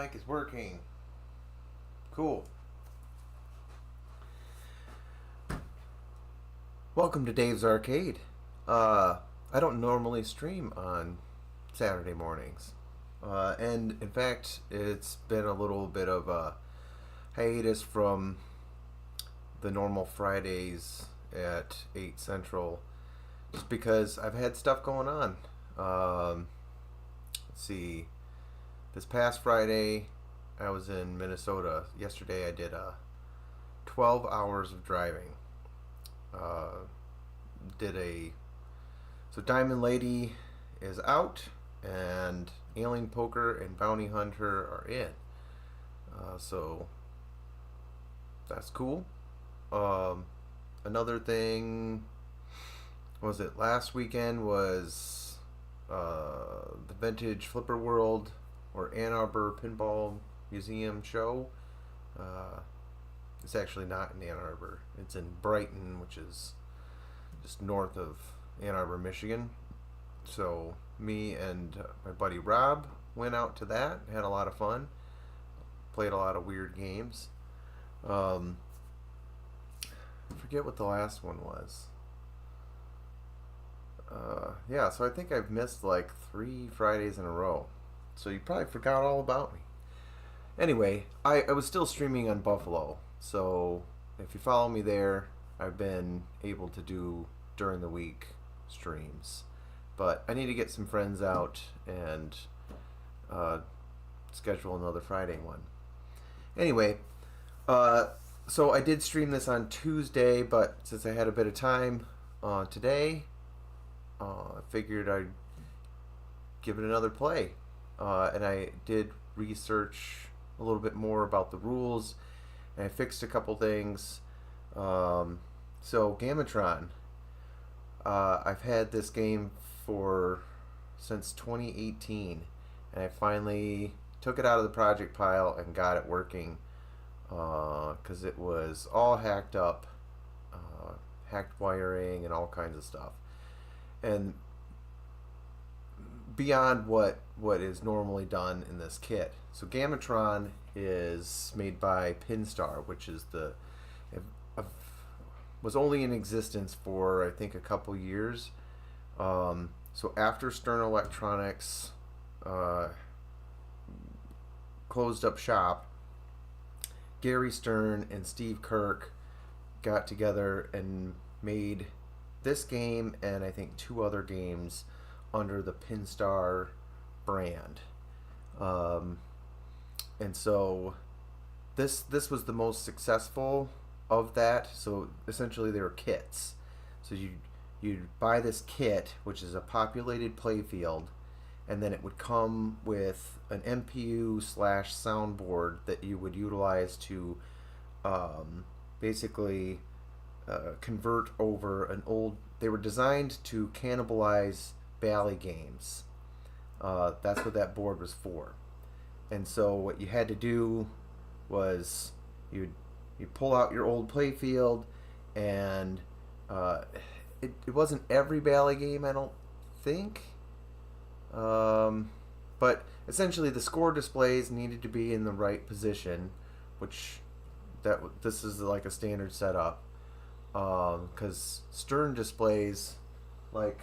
mic is working. Cool. Welcome to Dave's Arcade. I don't normally stream on Saturday mornings. And in fact, it's been a little bit of a hiatus from the normal Fridays at 8 Central just because I've had stuff going on. Let's see. This past Friday, I was in Minnesota. Yesterday, I did 12 hours of driving. So Diamond Lady is out, and Alien Poker and Bounty Hunter are in. So that's cool. Another thing last weekend was the Vintage Flipper World or Ann Arbor Pinball Museum show. It's actually not in Ann Arbor. It's in Brighton, which is just north of Ann Arbor, Michigan. So me and my buddy Rob went out to that. Had a lot of fun. Played a lot of weird games. I forget what the last one was. So I think I've missed like 3 Fridays in a row. So you probably forgot all about me. Anyway, I was still streaming on Buffalo. So if you follow me there, I've been able to do during the week streams. But I need to get some friends out and schedule another Friday one. Anyway, so I did stream this on Tuesday, but since I had a bit of time today, I figured I'd give it another play. And I did research a little bit more about the rules, and I fixed a couple things. So Gamatron, I've had this game since 2018, and I finally took it out of the project pile and got it working because it was all hacked up, hacked wiring and all kinds of stuff, and beyond what is normally done in this kit. So Gamatron is made by Pinstar, which is was only in existence for I think a couple years. So after Stern Electronics closed up shop, Gary Stern and Steve Kirk got together and made this game and I think 2 other games under the Pinstar brand. And so this was the most successful of that. So essentially they were kits. So you'd buy this kit, which is a populated playfield, and then it would come with an MPU / soundboard that you would utilize to basically convert over an old. They were designed to cannibalize Bally games. That's what that board was for. And so what you had to do was you pull out your old playfield, and it wasn't every Bally game, I don't think. But essentially the score displays needed to be in the right position, which this is like a standard setup. Because Stern displays like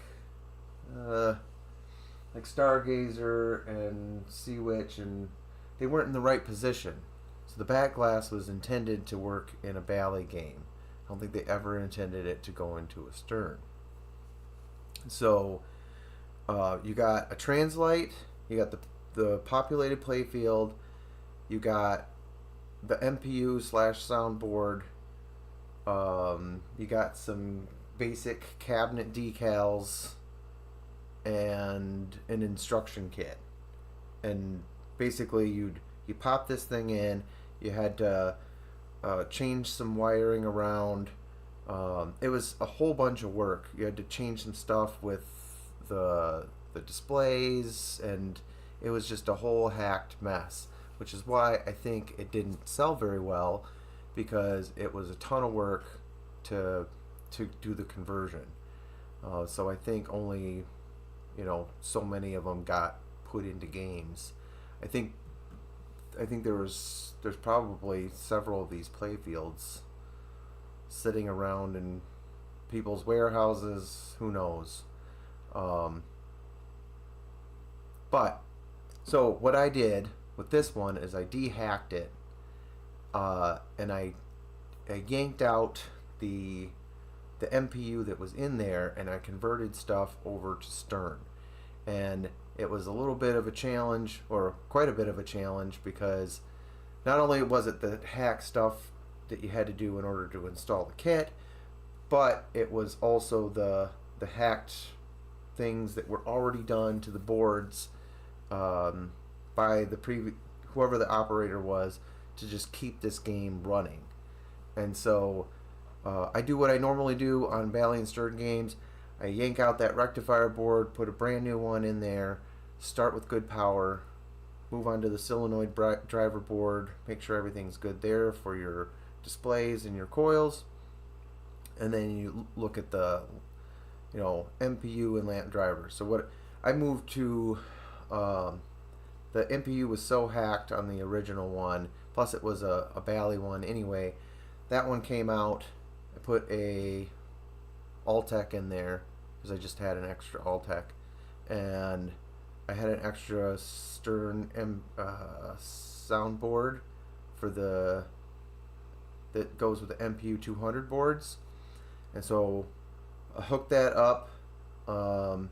Stargazer and Sea Witch, and they weren't in the right position. So the back glass was intended to work in a Bally game. I don't think they ever intended it to go into a Stern. So you got a translite, you got the populated playfield, you got the MPU / soundboard, you got some basic cabinet decals, and an instruction kit. And basically you pop this thing in. You had to change some wiring around. It was a whole bunch of work. You had to change some stuff with the displays, and it was just a whole hacked mess, which is why I think it didn't sell very well, because it was a ton of work to do the conversion. So I think only so many of them got put into games. I think I think there's probably several of these playfields sitting around in people's warehouses. Who knows? Um, but so what I did with this one is I dehacked it, and I yanked out the MPU that was in there, and I converted stuff over to Stern. And it was a little bit of a challenge, or quite a bit of a challenge, because not only was it the hack stuff that you had to do in order to install the kit, but it was also the hacked things that were already done to the boards by the whoever the operator was, to just keep this game running. And so I do what I normally do on Bally and Stern games. I yank out that rectifier board, put a brand new one in there, start with good power, move on to the solenoid driver board, make sure everything's good there for your displays and your coils, and then you look at the MPU and lamp driver. So what I moved to, the MPU was so hacked on the original one, plus it was a Bally one anyway. That one came out. I put a Altec in there because I just had an extra Altec, and I had an extra Stern soundboard for that goes with the MPU 200 boards, and so I hooked that up, and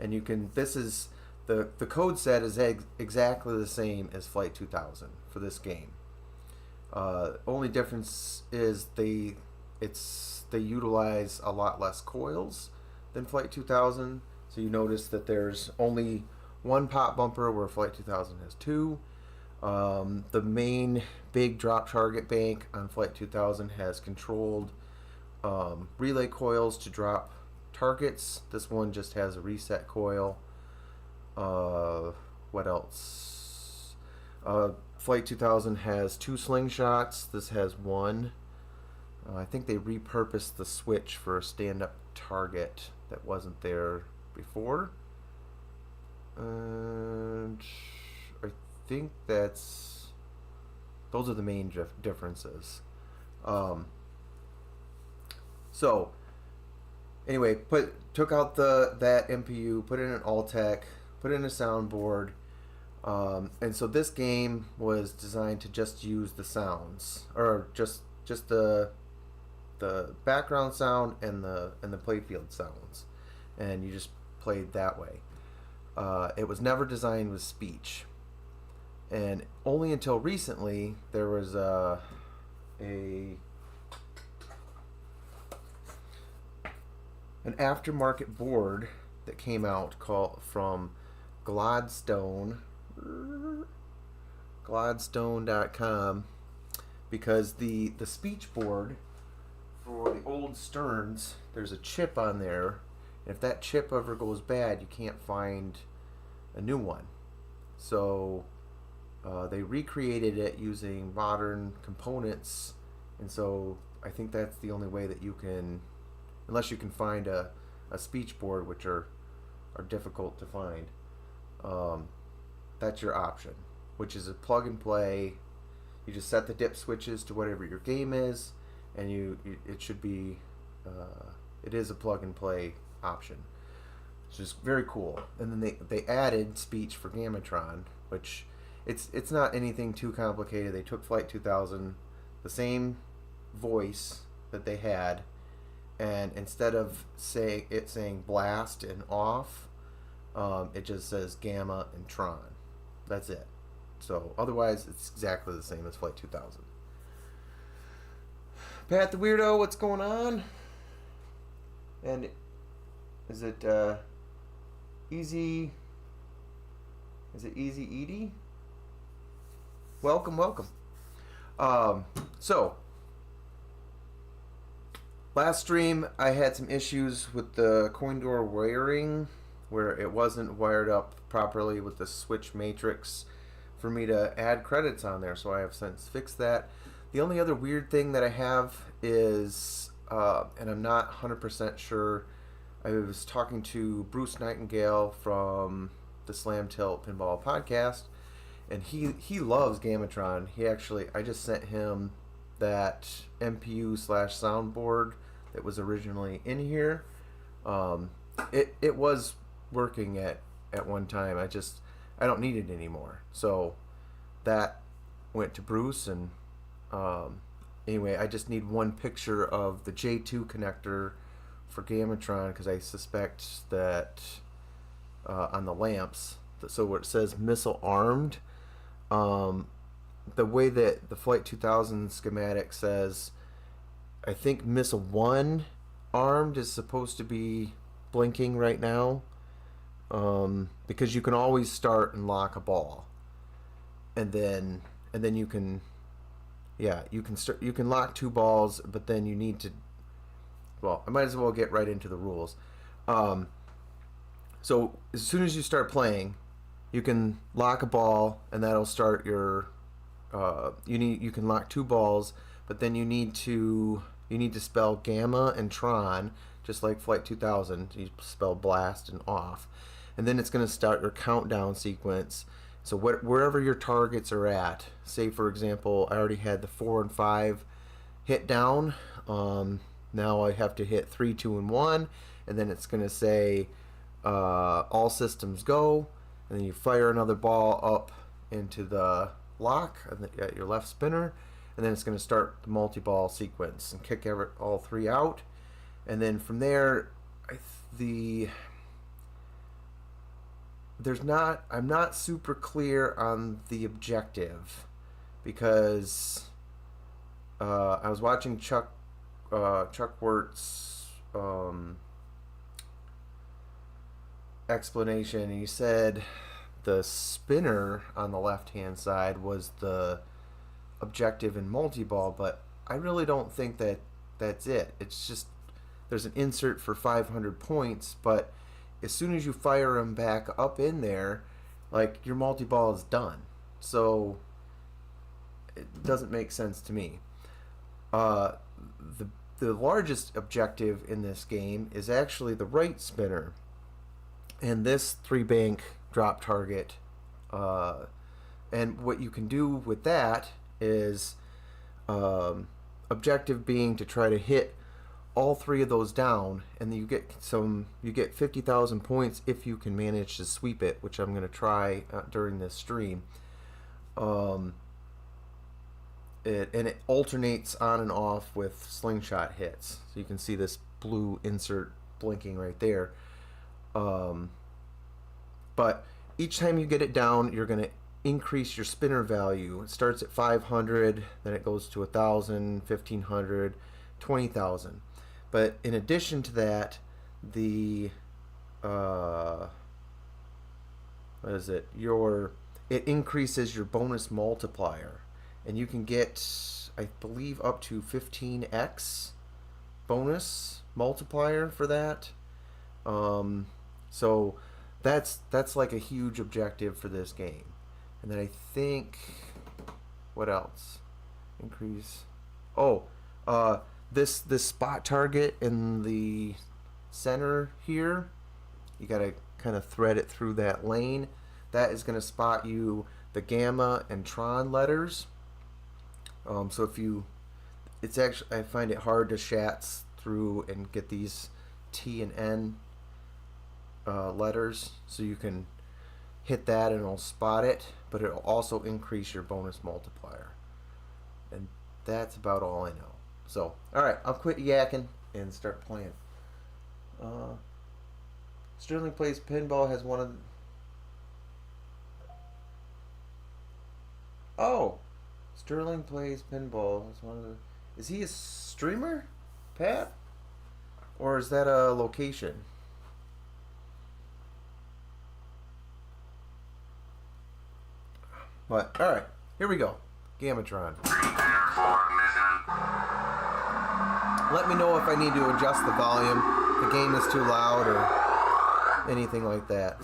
you can. This is the code set is exactly the same as Flight 2000 for this game. Only difference is they utilize a lot less coils than Flight 2000. So you notice that there's only one pop bumper where Flight 2000 has two. The main big drop target bank on Flight 2000 has controlled relay coils to drop targets. This one just has a reset coil. What else? Flight 2000 has two slingshots. This has one. I think they repurposed the switch for a stand-up target that wasn't there before. And I think those are the main differences. So anyway, took out that MPU, put in an Altec, put in a soundboard, and so this game was designed to just use the sounds, or just the background sound and the playfield sounds, and you just played that way. It was never designed with speech, and only until recently there was an aftermarket board that came out from Gladstone.com, because the speech board for the old Sterns, there's a chip on there, and if that chip ever goes bad, you can't find a new one. So they recreated it using modern components, and so I think that's the only way that you can, unless you can find a speech board, which are difficult to find. That's your option, which is a plug and play. You just set the dip switches to whatever your game is, and it should be it is a plug and play option, which is very cool. And then they added speech for Gamatron, which it's not anything too complicated. They took Flight 2000, the same voice that they had, and instead of saying blast and off, it just says Gamma and Tron. That's it. So otherwise, it's exactly the same as Flight 2000. Pat the Weirdo, what's going on? And is it Easy? Is it Easy Edie? Welcome. So last stream I had some issues with the coin door wiring, where it wasn't wired up properly with the switch matrix for me to add credits on there, so I have since fixed that. The only other weird thing that I have is, and I'm not 100% sure, I was talking to Bruce Nightingale from the Slam Tilt Pinball podcast, and he loves Gamatron. He actually, I just sent him that MPU slash soundboard that was originally in here. It was working at one time. I don't need it anymore. So that went to Bruce, and anyway, I just need one picture of the J2 connector for Gamatron, because I suspect that on the lamps, so where it says missile armed, the way that the Flight 2000 schematic says, I think missile 1 armed is supposed to be blinking right now, because you can always start and lock a ball, and then you can, yeah, you can lock 2 balls, but then you need to, well, I might as well get right into the rules. So as soon as you start playing, you can lock a ball, and that'll start your you can lock 2 balls, but then you need to spell gamma and tron, just like Flight 2000. You spell blast and off, and then it's going to start your countdown sequence. So wherever your targets are at, say for example, I already had the 4 and 5 hit down. Now I have to hit 3, 2, and 1, and then it's going to say all systems go, and then you fire another ball up into the lock at your left spinner, and then it's going to start the multi-ball sequence and kick all 3 out, and then from there, I'm not super clear on the objective, because I was watching Chuck Wirt's explanation, and he said the spinner on the left hand side was the objective in multi-ball, but I really don't think that that's it. It's just there's an insert for 500 points, but as soon as you fire them back up in there, like, your multi-ball is done. So it doesn't make sense to me. The largest objective in this game is actually the right spinner, and this 3-bank drop target. And what you can do with that is objective being to try to hit all 3 of those down, and then you get 50,000 points if you can manage to sweep it, which I'm going to try during this stream. It alternates on and off with slingshot hits, so you can see this blue insert blinking right there. But each time you get it down, you're going to increase your spinner value. It starts at 500, then it goes to 1,000, 1,500, 20,000. But in addition to that, it increases your bonus multiplier, and you can get, I believe, up to 15x bonus multiplier for that. So that's like a huge objective for this game. And then I think, what else? Increase. Oh, this spot target in the center here, you gotta kind of thread it through that lane. That is gonna spot you the gamma and tron letters. So it's actually, I find it hard to shats through and get these T and N letters, so you can hit that and it'll spot it, but it'll also increase your bonus multiplier. And that's about all I know. So, alright, I'll quit yakking and start playing. Sterling Plays Pinball has one of the... Oh! Sterling Plays Pinball has one of the... Is he a streamer, Pat? Or is that a location? But, alright, here we go. Gamatron. Let me know if I need to adjust the volume, if the game is too loud, or anything like that.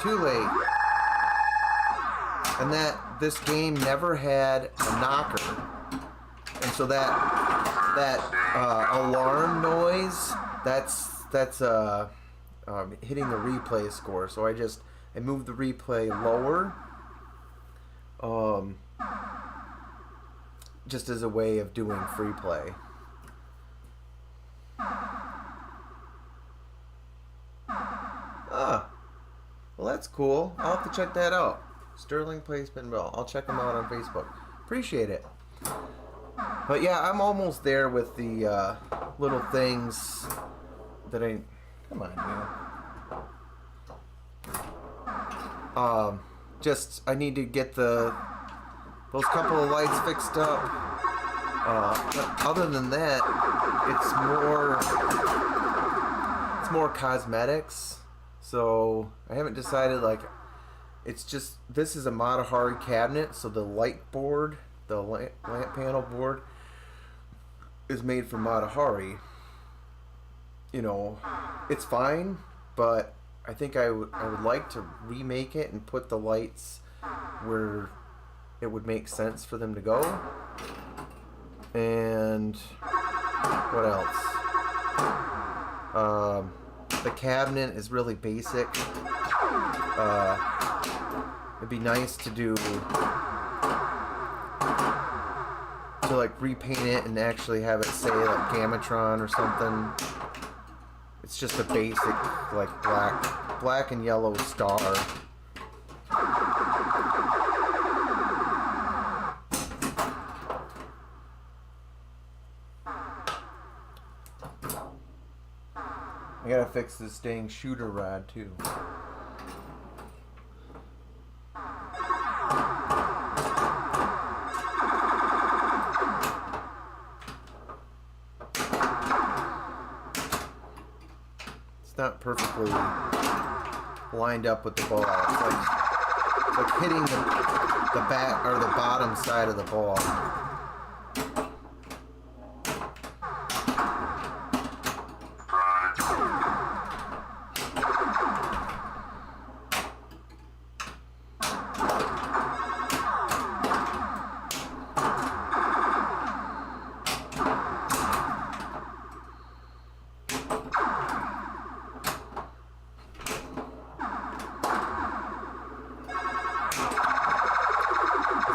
Too late. And that this game never had a knocker. And so that alarm noise, that's hitting the replay score. So I moved the replay lower, just as a way of doing free play. Well, that's cool. I'll have to check that out. Sterling Plays Pinball. I'll check them out on Facebook. Appreciate it. But yeah, I'm almost there with the little things that I... Come on, man. Just, I need to get those couple of lights fixed up. But other than that, it's more cosmetics. So I haven't decided, like, it's just, this is a Matahari cabinet, so the light board, the lamp panel board is made from Matahari. You know, it's fine, but I think I would like to remake it and put the lights where it would make sense for them to go. And what else? The cabinet is really basic. It'd be nice to like repaint it and actually have it say like Gamatron or something. It's just a basic like black and yellow star. I gotta fix this dang shooter rod too. It's not perfectly lined up with the ball. It's like hitting the back or the bottom side of the ball.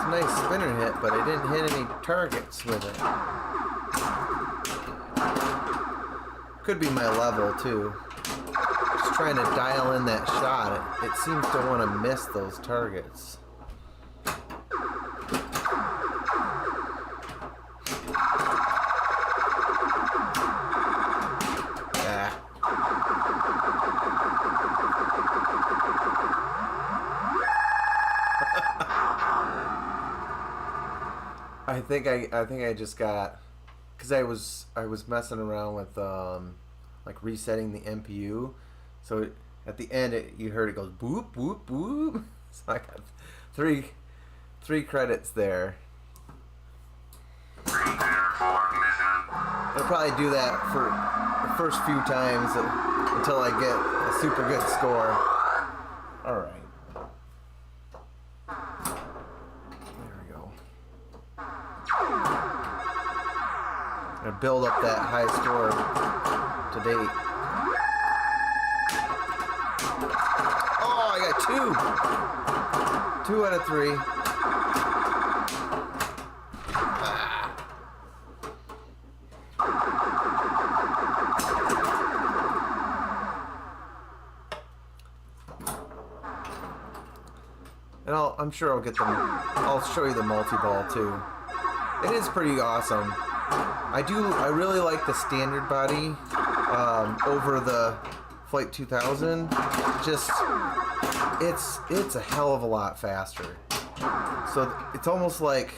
Nice spinner hit, but I didn't hit any targets with it. Could be my level too. Just trying to dial in that shot. It seems to want to miss those targets. I think I just got, because I was messing around with like resetting the MPU, so at the end you heard it goes boop boop boop. So I got three credits there. I'll probably do that for the first few times until I get a super good score. All right. Build up that high score to date. Oh, I got two. 2 out of 3. And I'm sure I'll get them. I'll show you the multi-ball too. It is pretty awesome. I really like the standard body over the Flight 2000. Just, it's a hell of a lot faster. So it's almost like,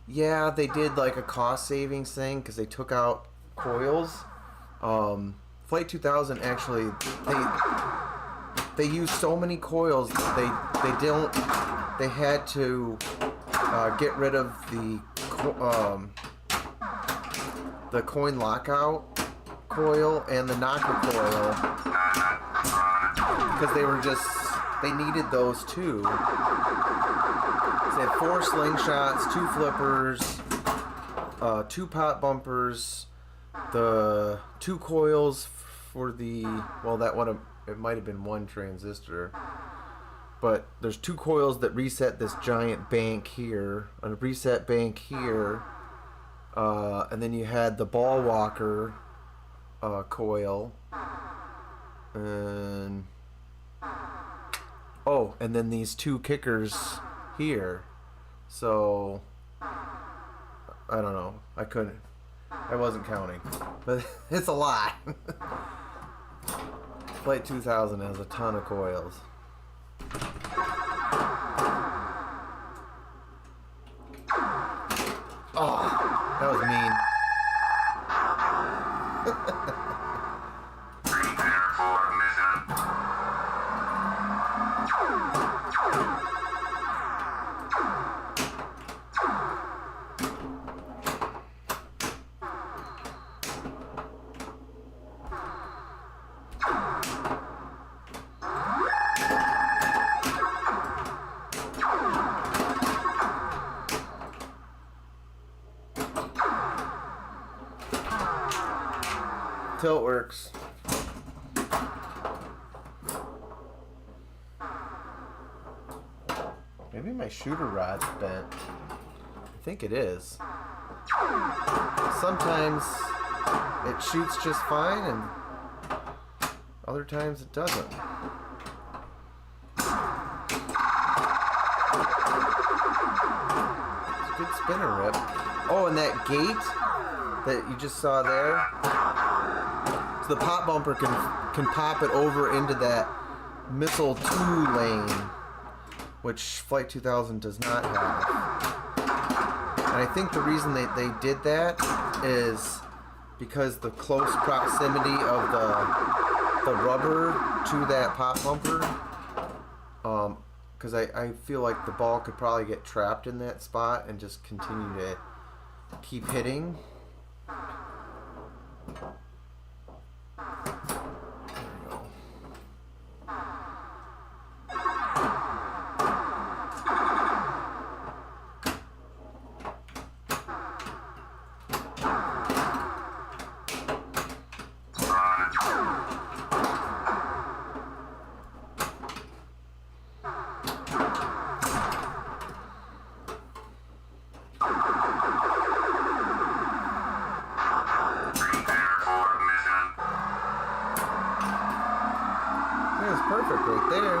yeah, they did like a cost savings thing because they took out coils. Flight 2000 actually, they use so many coils that they had to get rid of the coin lockout coil and the knocker coil because they were just they needed those too. So they had 4 slingshots, 2 flippers, 2 pot bumpers, the 2 coils for the, well, that one, it might have been 1 transistor, but there's 2 coils that reset this giant bank here, a reset bank here, and then you had the ball walker coil, and oh, and then these 2 kickers here. So I don't know, I wasn't counting, but it's a lot. Flight 2000 has a ton of coils. Oh, that was mean. Tilt works. Maybe my shooter rod's bent. I think it is. Sometimes it shoots just fine and other times it doesn't. It's a good spinner rip. Oh, and that gate that you just saw there, the pop bumper can pop it over into that missile 2 lane, which Flight 2000 does not have. And I think the reason they did that is because the close proximity of the rubber to that pop bumper. Because I feel like the ball could probably get trapped in that spot and just continue to keep hitting. Perfect right there.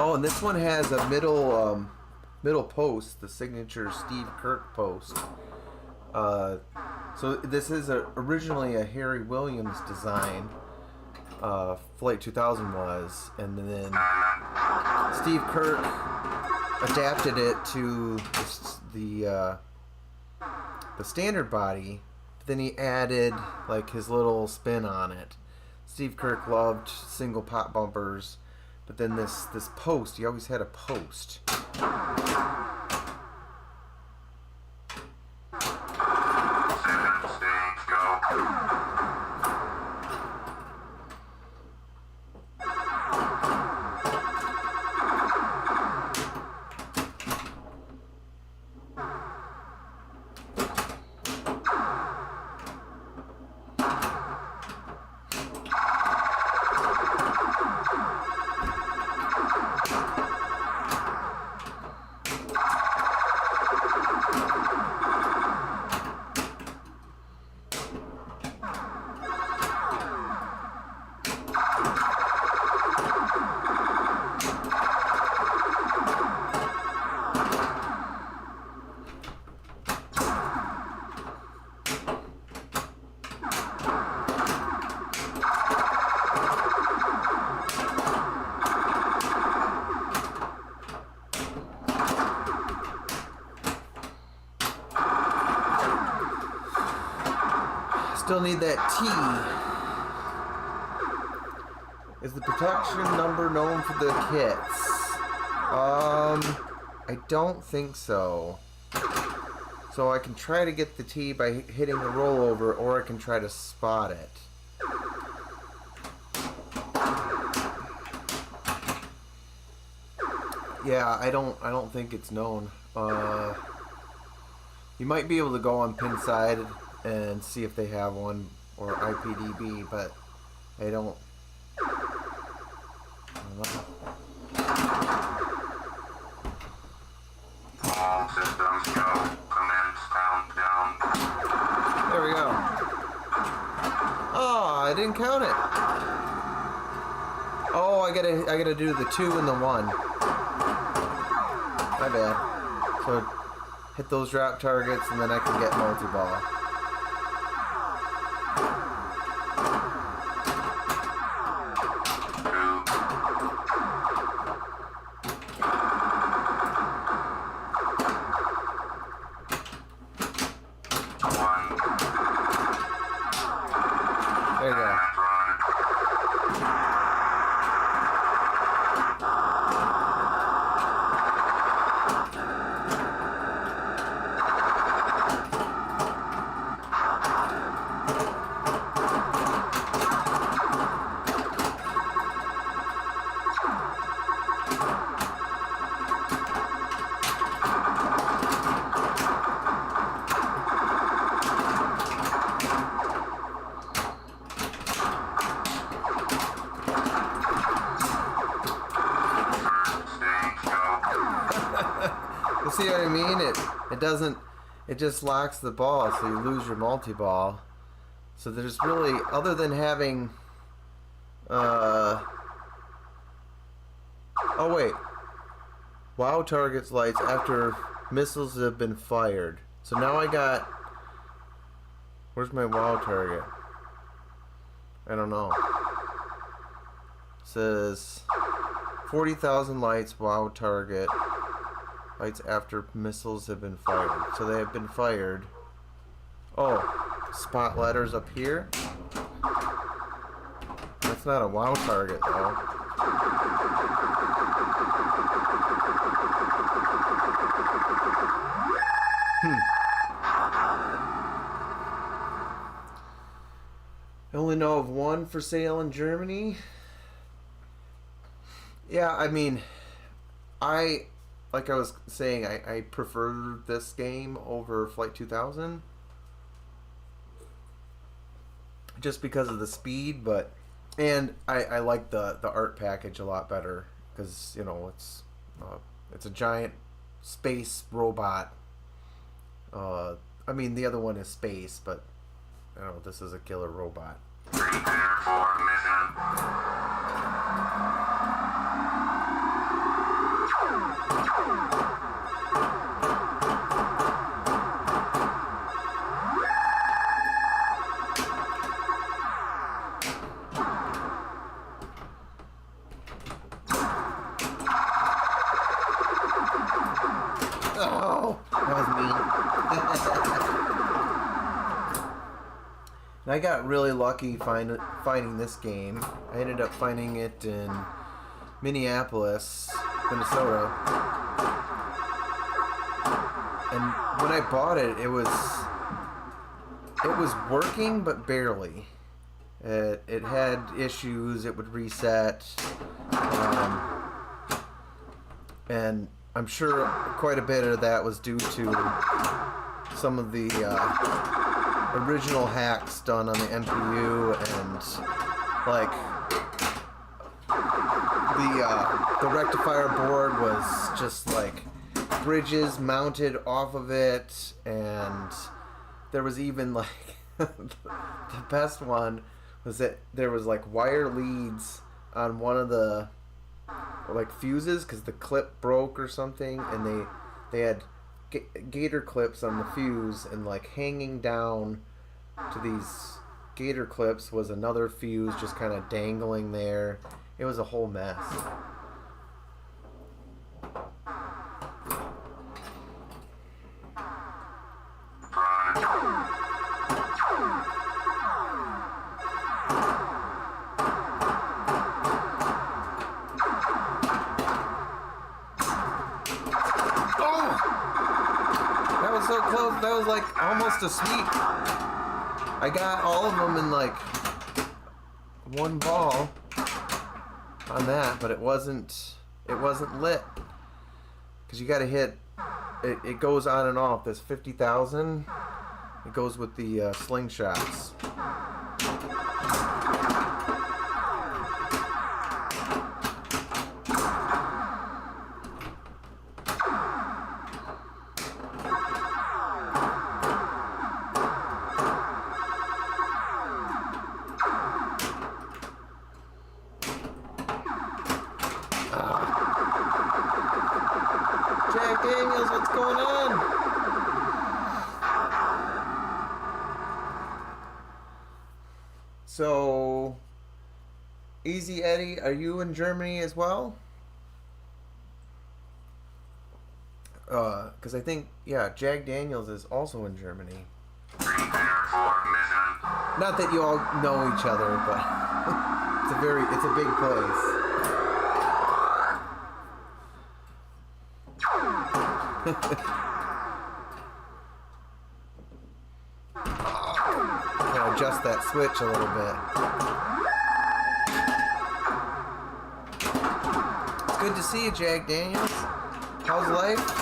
Oh, and this one has a middle post, the signature Steve Kirk post. So this is originally a Harry Williams design. Flight 2000 was, and then Steve Kirk adapted it to the standard body. But then he added like his little spin on it. Steve Kirk loved single pop bumpers, but then this post, he always had a post. Still need that T. Is the protection number known for the kits? I don't think so. So I can try to get the T by hitting the rollover, or I can try to spot it. Yeah, I don't think it's known. You might be able to go on Pinstar and see if they have one, or IPDB, but I don't know. All systems go. Commence countdown. There we go. Oh, I didn't count it. Oh, I gotta do the 2 and the 1. My bad. So hit those drop targets and then I can get multi-ball. There you go. You see what I mean? It doesn't, it just locks the ball, so you lose your multi-ball. So there's really, other than having, oh wait, WOW targets lights after missiles have been fired. So now I got, where's my WOW target? I don't know. It says 40,000 lights, WOW target. Lights after missiles have been fired. So they have been fired. Oh, spot letters up here. That's not a WOW target though. I only know of one for sale in Germany. Yeah, I mean, like I was saying, I prefer this game over Flight 2000 just because of the speed, and I like the art package a lot better because, you know, it's a giant space robot. I mean, the other one is space, but I don't know, this is a killer robot. Prepare for mission. Oh, that was mean. And I got really lucky finding this game. I ended up finding it in Minneapolis, Minnesota. And when I bought it, it was working, but barely. It had issues. It would reset, and I'm sure quite a bit of that was due to some of the original hacks done on the NPU, and like the rectifier board was just like bridges mounted off of it, and there was even like the best one was that there was like wire leads on one of the like fuses because the clip broke or something, and they had gator clips on the fuse, and like hanging down to these gator clips was another fuse just kind of dangling there. It was a whole mess. That was so close. That was like almost a sweep. I got all of them in like one ball on that, but it wasn't lit. Because you got to hit, it goes on and off. This 50,000, it goes with the slingshots. Jack Daniels, what's going on? So, Easy Eddie, are you in Germany as well? Because I think, yeah, Jack Daniels is also in Germany. Prepare for mission. Not that you all know each other, but it's a big place. Can adjust that switch a little bit. It's good to see you, Jack Daniels. How's life?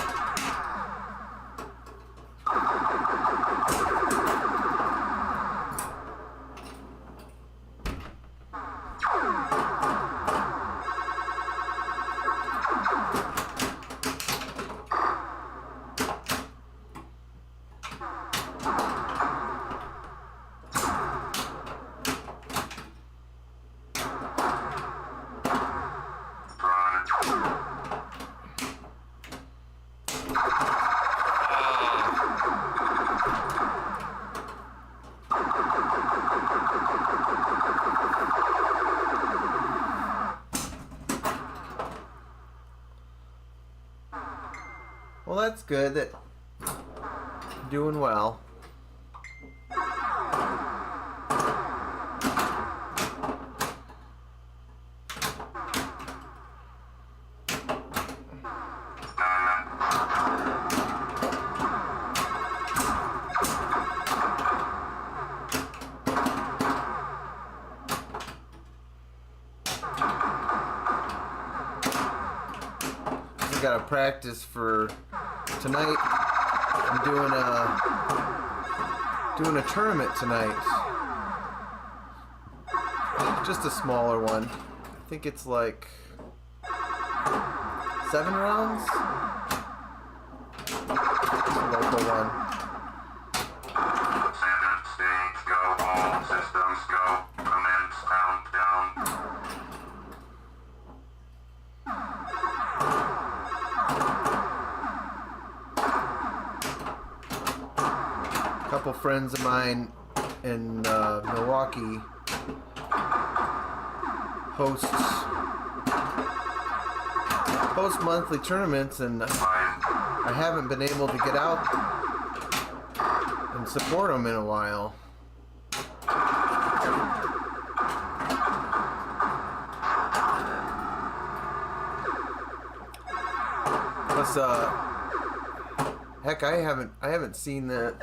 Well, that's good that you're doing well. We gotta practice for tonight. I'm doing a tournament tonight. Just a smaller one. I think it's like 7 rounds. It's a local one. Center stage go. All systems go. Commence countdown. A couple friends of mine in Milwaukee host monthly tournaments, and I haven't been able to get out and support them in a while. Plus, heck, I haven't seen that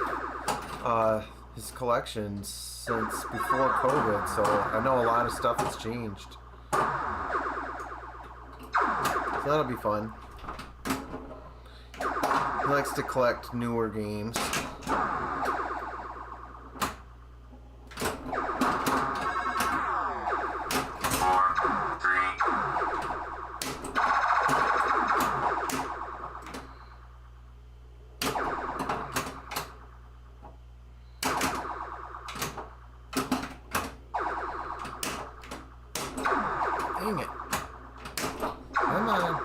his collection since before COVID, so I know a lot of stuff has changed. So that'll be fun. He likes to collect newer games. 4, 3. Dang it. Come on.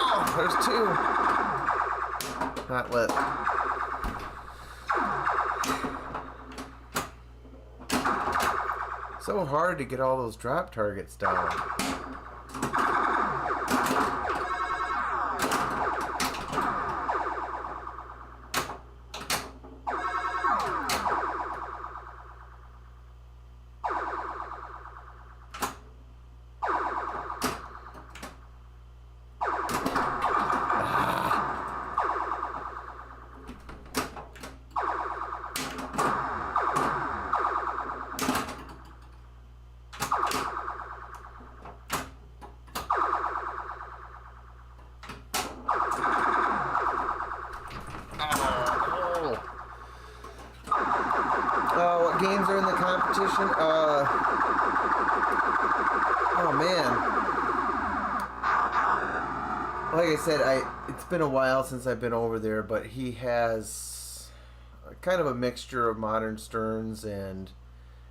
Oh, there's 2. Not lit. So hard to get all those drop targets down. question. Oh man. Like I said, it's been a while since I've been over there, but he has kind of a mixture of modern Stearns and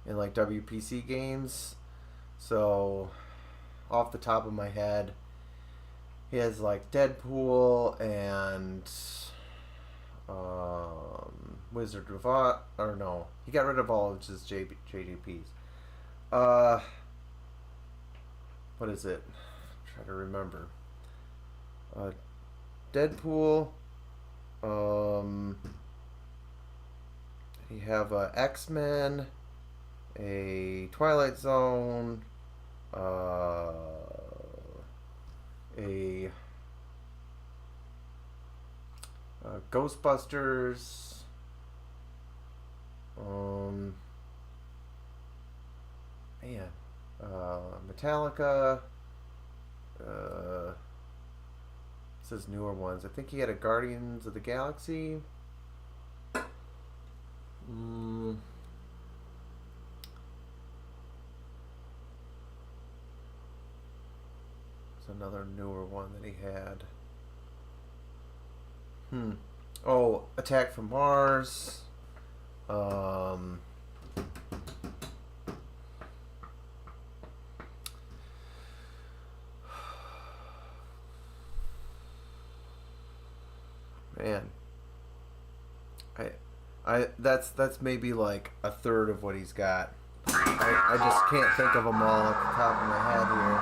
like WPC games. So, off the top of my head, he has like Deadpool and Wizard of Oz. Or no, he got rid of all of his JDPs. What is it? Try to remember. Deadpool. You have X-Men, a Twilight Zone, a Ghostbusters, Metallica. It says newer ones. I think he had a Guardians of the Galaxy. It's another newer one that he had. Oh, Attack from Mars. Man, that's maybe like a third of what he's got. I just can't think of them all at the top of my head here.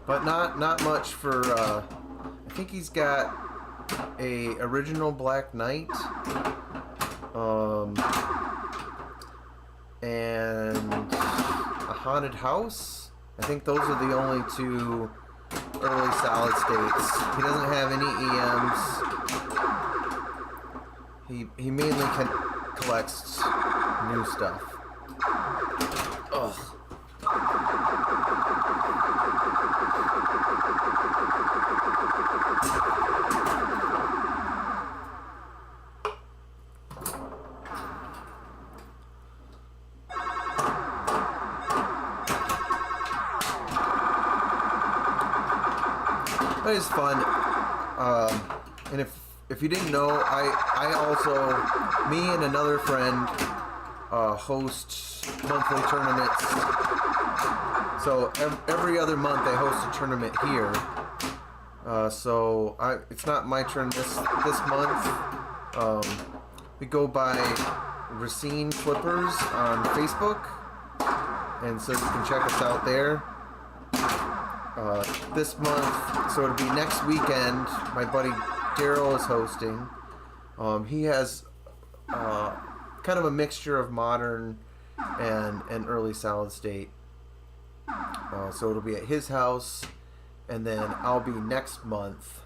But not much for. I think he's got a original Black Knight, and a Haunted House. I think those are the only two early solid states. He doesn't have any EMs. He mainly collects new stuff. Ugh. That is fun, and if you didn't know, I also, me and another friend, host monthly tournaments. So every other month I host a tournament here. So it's not my turn this month. We go by Racine Flippers on Facebook, and so you can check us out there. This month, so it'll be next weekend, my buddy Daryl is hosting. He has kind of a mixture of modern and early solid state. So it'll be at his house, and then I'll be next month.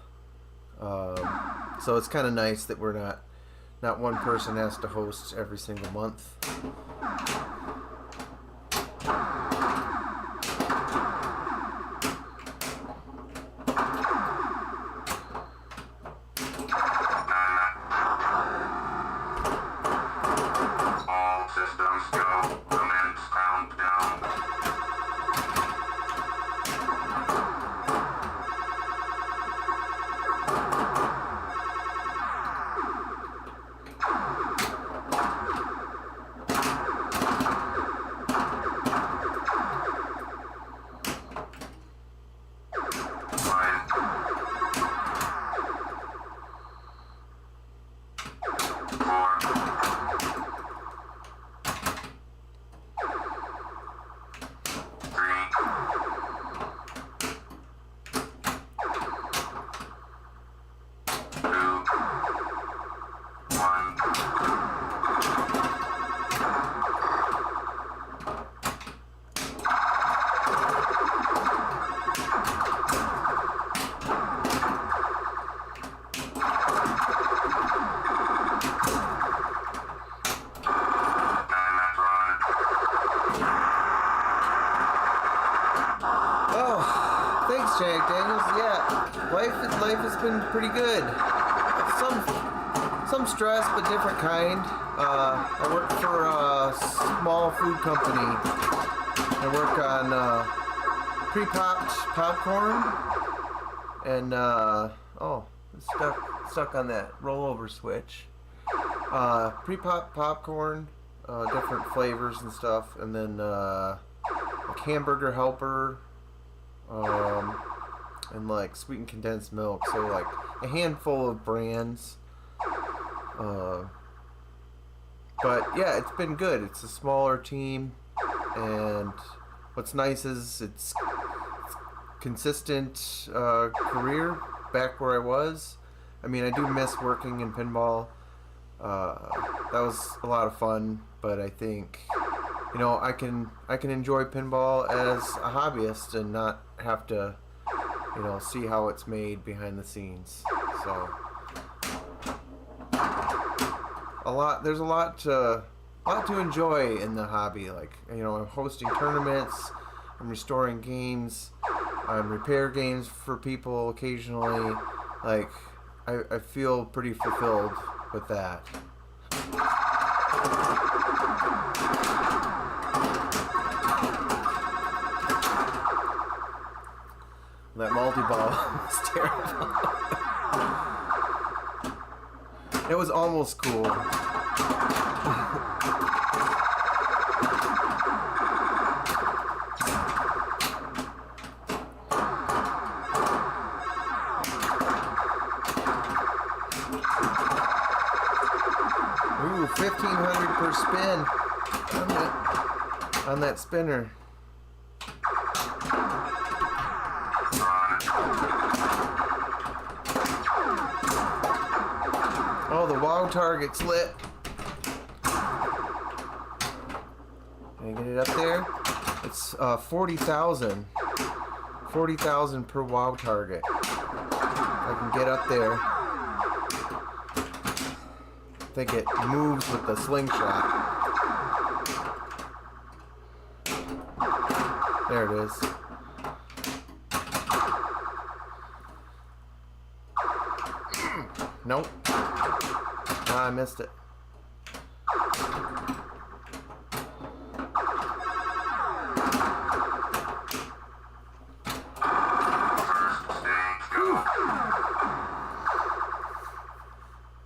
So it's kind of nice that we're not one person has to host every single month. Oh, thanks, Jack Daniels. Yeah, life has been pretty good. Some stress, but different kind. I work for a small food company. I work on pre-popped popcorn and oh, it's stuck on that rollover switch. Pre-popped popcorn, different flavors and stuff, and then like hamburger helper, and like sweetened condensed milk. So like a handful of brands. But yeah, it's been good. It's a smaller team, and what's nice is it's consistent career back where I was. I mean, I do miss working in pinball. That was a lot of fun, but I think, you know, I can enjoy pinball as a hobbyist and not have to, you know, see how it's made behind the scenes. So there's a lot to enjoy in the hobby. Like, you know, I'm hosting tournaments, I'm restoring games, I'm repair games for people occasionally. Like, I feel pretty fulfilled with that. That multi-ball was terrible. It was almost cool. Ooh, 1,500 per spin on that spinner. Oh, the wow target's lit. Can I get it up there? It's 40,000. 40,000 per wow target. I can get up there. I think it moves with the slingshot. There it is. Nope. Ah, I missed it.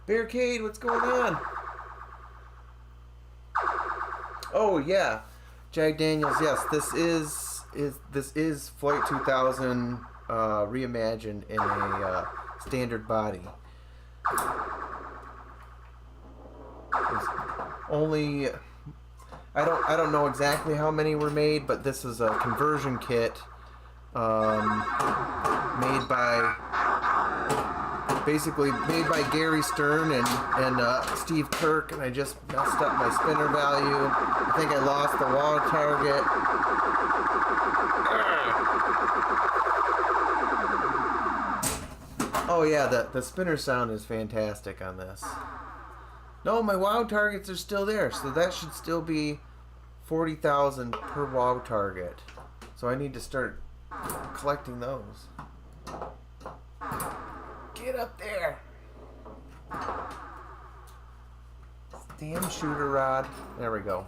Barricade, what's going on? Oh yeah, Jag Daniels. Yes, this is Flight 2000 reimagined in a standard body. Only I don't know exactly how many were made, but this is a conversion kit basically made by Gary Stern and Steve Kirk, and I just messed up my spinner value. I think I lost the wall target. Oh yeah, the spinner sound is fantastic on this. No, my wow targets are still there, so that should still be 40,000 per wow target. So I need to start collecting those. Get up there! Damn shooter rod. There we go.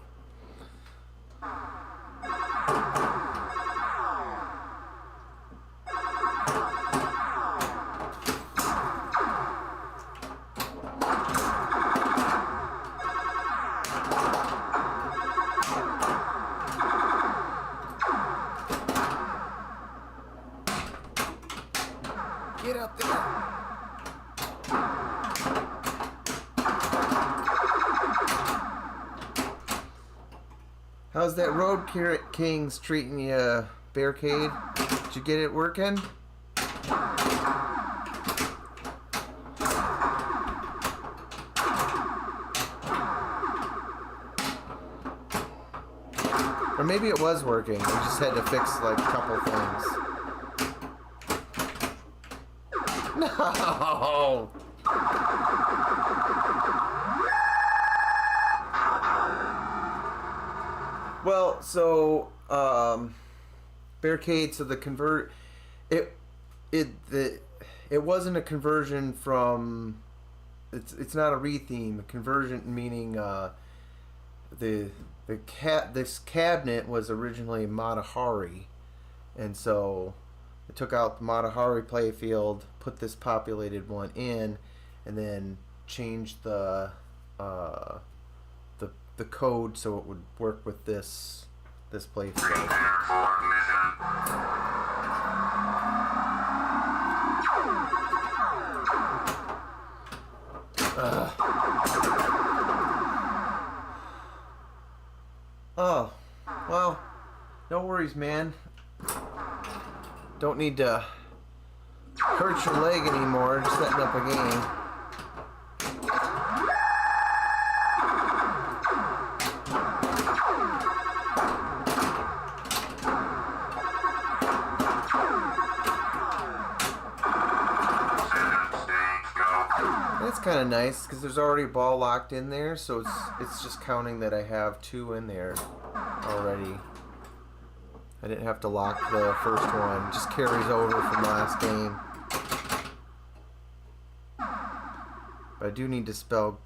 Get up there. How's that Road Kings treating you, Barricade? Did you get it working? Or maybe it was working. We just had to fix like a couple things. No! Well, so Barricade. So the convert it it wasn't a conversion from. It's not a retheme. A conversion meaning this cabinet was originally Matahari, and so I took out the Matahari playfield, put this populated one in, and then changed the code so it would work with this playfield. Prepare for mission. Oh, well, no worries, man. Don't need to hurt your leg anymore just setting up a game. That's kind of nice because there's already a ball locked in there, so it's just counting that I have 2 in there already. I didn't have to lock the first one. It just carries over from last game. But I do need to spell.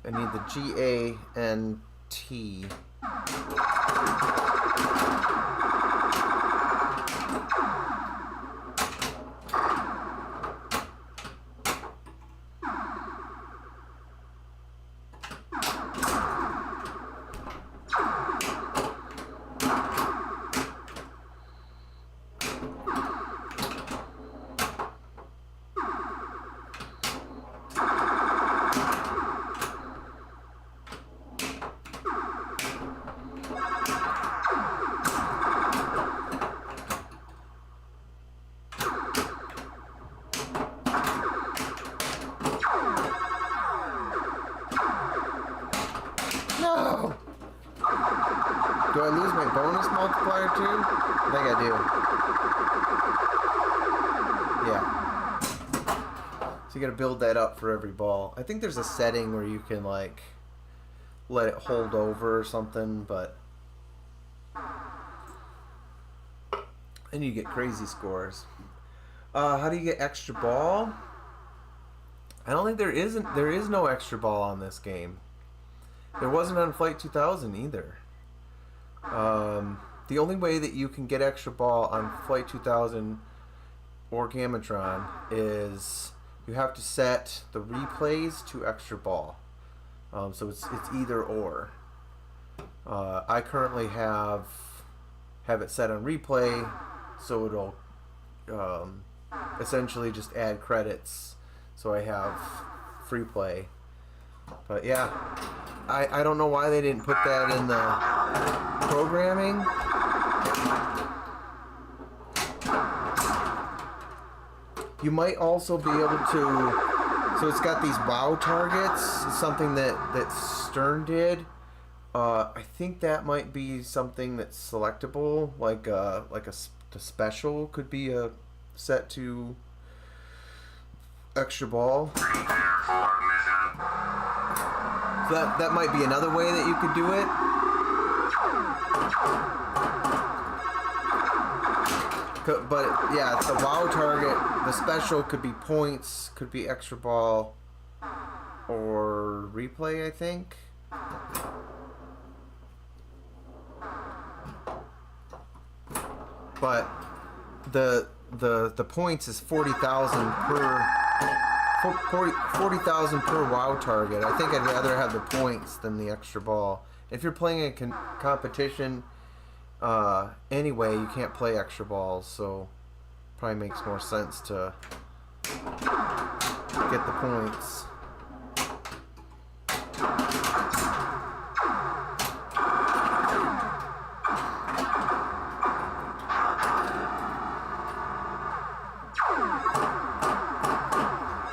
I need the G-A-N-T. No! Do I lose my bonus multiplier too? I think I do. Yeah. So you gotta build that up for every ball. I think there's a setting where you can like let it hold over or something, but then you get crazy scores. How do you get extra ball? I don't think there is no extra ball on this game. There wasn't on Flight 2000 either. The only way that you can get extra ball on Flight 2000 or Gamatron is you have to set the replays to extra ball. So it's either or. I currently have it set on replay, so it'll essentially just add credits. So I have free play. But yeah, I don't know why they didn't put that in the programming. You might also be able to, so it's got these WoW targets. It's something that Stern did. I think that might be something that's selectable, like the special could be set to extra ball. Prepare for mission. So that might be another way that you could do it. But yeah, it's the WoW target. The special could be points, could be extra ball, or replay, I think. But the points is 40,000 per 40,000 per WoW target. I think I'd rather have the points than the extra ball. If you're playing a competition anyway, you can't play extra balls, so probably makes more sense to get the points.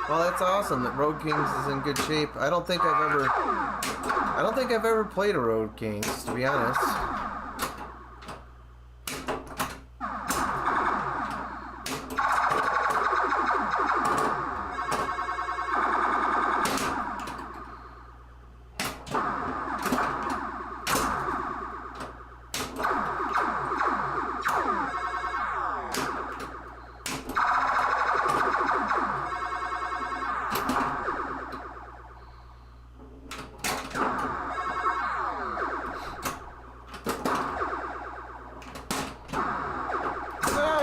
Well, that's awesome that Road Kings is in good shape. I don't think I've ever played a Road Kings, to be honest.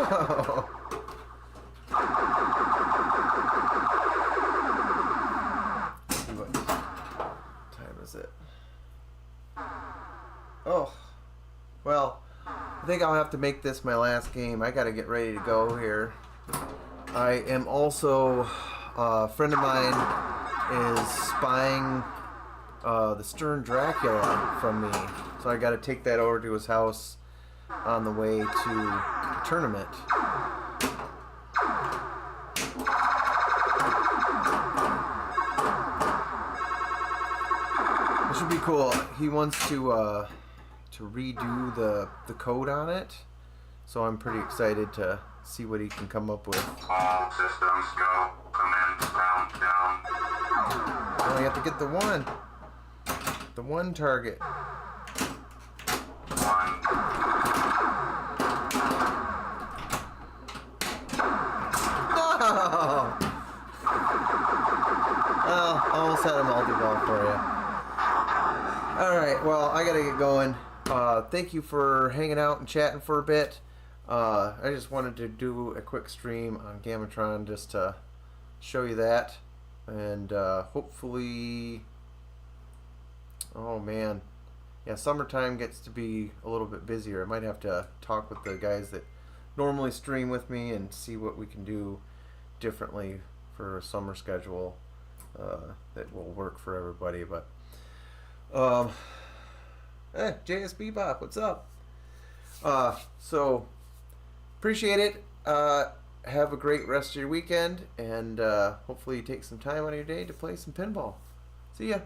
See what time is it? Oh, well, I think I'll have to make this my last game. I gotta get ready to go here. I am also, a friend of mine is spying the Stern Dracula from me. So I gotta take that over to his house on the way to the tournament. It should be cool. He wants to redo the code on it, so I'm pretty excited to see what he can come up with. All systems go. Commence countdown. Oh, you have to get the one target. 1. No! Well, almost had a multi-ball for you. Alright, well, I gotta get going. Thank you for hanging out and chatting for a bit. I just wanted to do a quick stream on Gamatron just to show you that. And hopefully... Oh, man. Yeah, summertime gets to be a little bit busier. I might have to talk with the guys that normally stream with me and see what we can do differently for a summer schedule that will work for everybody. But hey, JSB Bop, what's up? So appreciate it. Have a great rest of your weekend, and hopefully you take some time out of your day to play some pinball. See ya.